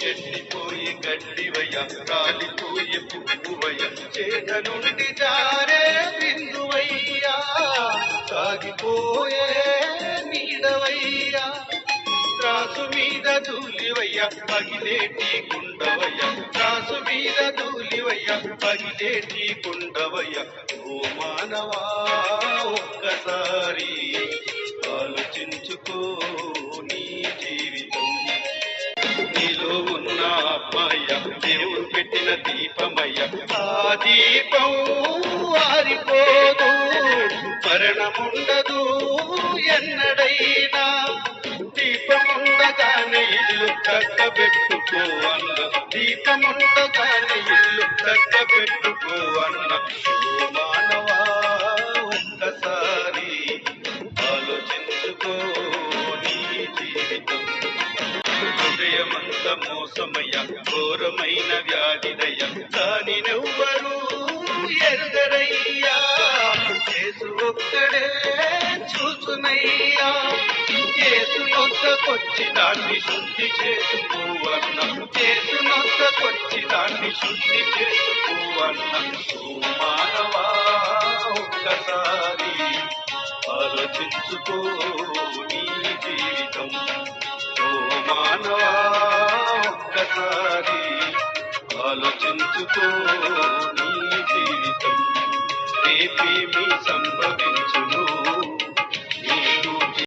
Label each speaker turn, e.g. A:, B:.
A: ఎండిపోయి గడ్డివయ్య రాలిపోయి పువ్వువయ్య చేత నుండి జారే బిందువయ్యా సాగిపోయే నీడవయ్యా త్రాసు మీద ధూళివయ్య పగిలేటి గుండవయ్య త్రాసు మీద ధూళివయ్య పగిలేటి గుండవయ్య ఓ మానవా ఒక్కసారి ఆలోచించుకో నీ జీవితం నీలో ఉన్న అమ్మాయ దేవుడు పెట్టిన దీపమయ్య ఆ దీపం ఆరిపోదు మరణముండదు ఎన్నడైనా దీపముండగానే ఇల్లు చక్కబెట్టుకో అన్న దీపముండగానే ఇల్లు చక్కబెట్టుకో అన్న ఓ మానవా ఒక్కసారి ఆలోచించుకో నీ జీవితం హృదయమంత మోసమయ్య ఘోరమైన వ్యాధిదయ్య దాని నెవ్వరూ ఎరుగరయ్యా యేసు ఒక్కడే చూసునయ్యా యేసు నొద్దకొచ్చి దాన్ని శుద్ధి చేసుకోవన్న యేసు నొద్దకొచ్చి దాన్ని శుద్ధి చేసుకోవన్న ఓ మానవా ఒక్కసారి ఆలోచించుకో నీ జీవితం ఓ మానవా ఒక్కసారి ఆలోచించుకో నీ జీవితం రేపేమీ సంభవించును